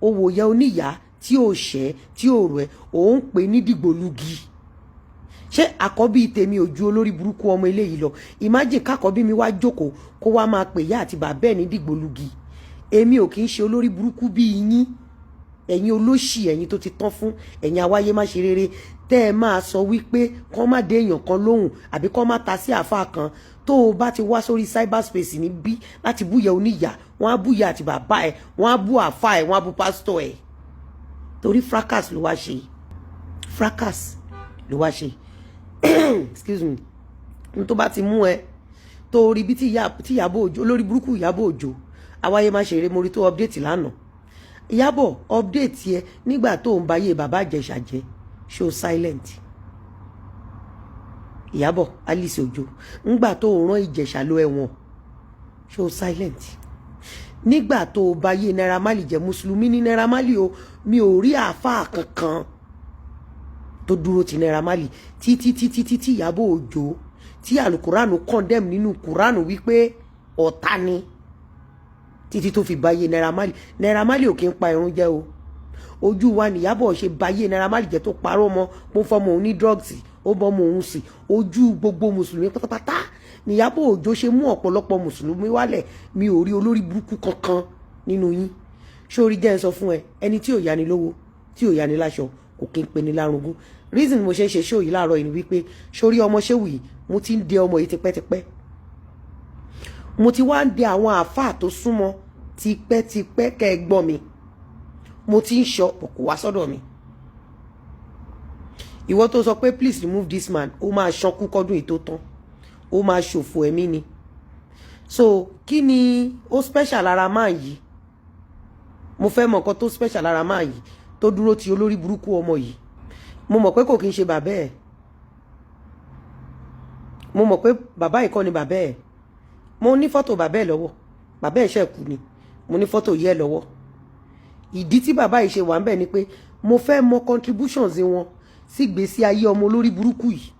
ó wò ìyá oníyà tí ò ṣẹ́ tí ò rẹ̀ òun pè ní dìgbòlugi ṣé àkọ́bí tèmi ò ju olórí burúkú ọmọ eléyìí lọ imagine kákọ́bí mi wá jókòó kó wá máa pè ìyá àti bàbá ẹ̀ ní dìgbòlugi èmi ò kì í ṣe olórí burúkú bíi yín ẹ̀yin olóṣì ẹ̀yin tó ti tán fún ẹ̀yin awáyé má ṣe rere tẹ́ ẹ máa sọ wípé kán má dé èèyàn kan lóhùn àbí kán má ta sí àáfàá kan tó o bá ti wá sórí cyberspace níbí láti búyẹ oníyà wọ́n á búyẹ àti bàbá ẹ̀ wọ́n á bú àáfàá ẹ̀ wọ́n á bú pásítọ̀ ẹ̀ torí fracas ló wá ṣe fracas ló wá ṣe excuse me n tó bá ti mú ẹ tó rí bí tí Ìyábọ̀ Òjó olórí burúkú Ìyábọ̀ Òjó awáyé má ṣe eré mo rí tó update lánàá Ìyábọ̀ update yẹ nígbà tó ń báyé bàbá Ìjẹ̀ṣà jẹ́ show silent Ìyábọ̀ Alice Òjó ńgbà tó ń rán Ìjẹ̀ṣà lọ ẹ̀wọ̀n show silent nígbà tó báyé Naira Marley jẹ́ mùsùlùmí ní Naira Marley o mi ò rí àáfàá kankan tó dúró ti Naira Marley títí Ìyábọ̀ Òjó tí alukóránù condemn nínú kóránù wípé ọ̀tá ni títí tó fi báyé Naira Marley ò kí ń pa irun jẹ́ o ojú wa nìyábọ̀ ṣe báyé Naira Marley jẹ́ tó parọ́ mọ́ pé fọmọ òun ní drugs ó bọ́mọ òun sì ojú gbogbo mùsùlùmí pátápátá nìyábọ̀ Òjó ṣe mú ọ̀pọ̀lọpọ̀ mùsùlùmí wálẹ̀ mi ò rí olórí burúkú kankan nínú yín sórí jẹ́ ń sọ fún ẹ ẹni tí ò yáni lówó tí ò yáni láṣọ kò kí ń pe ní lárugún reason mo ṣe ń ṣe show yìí láàárọ̀ yìí ni wípé sórí ọmọ ṣéwù yìí mo ti ń de ọmọ yìí tipẹ́tipẹ́ mo ti wá ń de àwọn àáfàá tó súnmọ́ tipẹ́tipẹ́ kẹ́ ẹ gbọ́ mi mo ti ń sọ kò wá sọ́dọ̀ mi ìwọ tó sọ pé please remove this man ó máa ṣankú kọ́dún yìí tó tán ó máa ṣòfò ẹ̀mí ni so kí ni ó special lára máa yìí mo fẹ́ mọ̀ nǹkan tó special lára máa yìí tó dúró ti olórí burúkú ọmọ yìí mo mọ̀ pé kò kí ń ṣe bàbá ẹ̀ mo mọ̀ pé bàbá yìí kọ́ ni bàbá ẹ̀ mo ní fọ́tò bàbá ẹ̀ lọ́wọ́ bàbá ẹ̀ ṣẹ̀ kú ni mo ní fọ́tò yẹ́ lọ́wọ́ ìdí tí bàbá yìí ṣe wà ń bẹ̀ ni pé mo fẹ́ mọ contributions wọn sí ìgbésí ayé ọmọ olórí burúkú yìí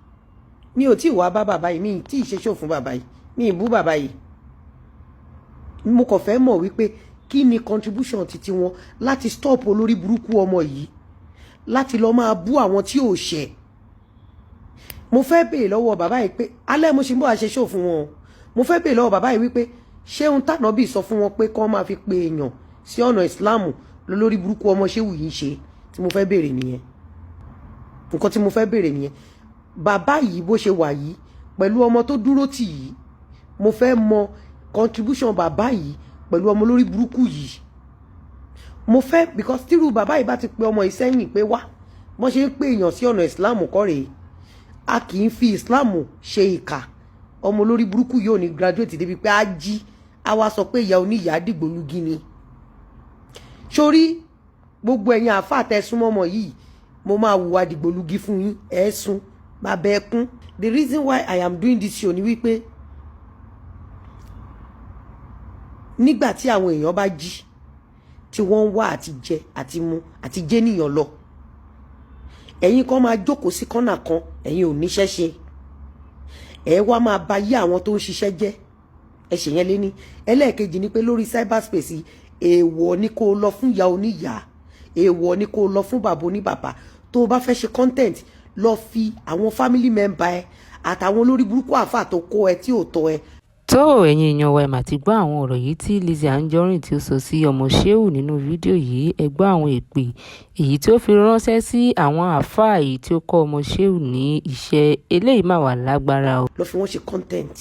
mi ò tí ì wá bá bàbá yìí mi ì tí ì ṣe ṣò fún bàbá yìí mi ì bú bàbá yìí mo kàn fẹ́ mọ̀ wípé kí ni contribution titi wọn láti stop olórí burúkú ọmọ yìí láti lọ máa bú àwọn tí ò ṣẹ̀ mo fẹ́ béèrè lọ́wọ́ bàbá yìí pé alẹ́ mo ṣe ń bọ́ àṣẹ ṣò fún wọn mo fẹ́ béèrè lọ́wọ́ bàbá yìí wípé ṣé ohun tànàbí sọ fún wọn pé kán máa fi pe èèyàn sí ọ̀nà ìsìláàmù lórí burúkú ọmọ ṣéwù yìí ṣe tí mo fẹ́ béèrè nìyẹn nǹkan tí mo fẹ́ béèrè nìyẹn bàbá yìí bó ṣe wà yìí pẹ̀lú ọmọ tó dúró tì yìí mo fẹ́ mọ contribution bàbá yìí pẹ̀lú ọmọ lórí burúkú yìí mo fẹ́ because tírú bàbá yìí bá ti pe ọmọ ìsẹ́yìn pé wá wọ́n ṣe ń pè èèyàn sí ọ̀nà ìsìláàmù kọ́ rèé a kì í fi ìsìláàmù ṣe ìkà ọmọ lórí burúkú yóò ní graduate débi pé á jí á wá sọ pé ìyá oníyàá dìgbòlugi ni sórí gbogbo ẹ̀yin àáfàá tẹ́ súnmọ́ ọmọ yìí mo máa hùwà dìgbòlugi fún yín ẹ̀ sùn bàbá ẹkún the reason why I am doing this show ni wípé nígbà tí àwọn èèyàn bá jí tí wọ́n ń wá àti jẹ àti mu àti jẹ́ nìyàn lọ ẹ̀yin kan máa jókòó sí kọ́nà kan ẹ̀yin ò níṣẹ́ ṣe ẹ wá máa ba yí àwọn tó ń ṣiṣẹ́ jẹ́ ẹ ṣe yẹn lé ní ẹlẹ́ẹ̀kejì ni pé lórí cyberspace èèwọ̀ ni kó lọ fún ìyá oníyàá èèwọ̀ ni kó lọ fún bàbá oníbàbá tó o bá fẹ́ ṣe content lọ fi àwọn family member ẹ àtàwọn olórí burúkú àfà tó kó ẹ tí ò tọ́ ẹ. tó ẹ̀yin èèyàn wa ẹ̀ mà ti gbọ́ àwọn ọ̀rọ̀ yìí tí Lizzy Anjorin tí ó sọ sí ọmọ Shehu nínú fídíò yìí ẹ gbọ́ àwọn èpè èyí tí ó fi ránṣẹ́ sí àwọn àáfàá èyí tí ó kọ́ ọmọ Shehu ní iṣẹ́ eléyìí mà wà lágbára o. lọ fi wọ́n ṣe content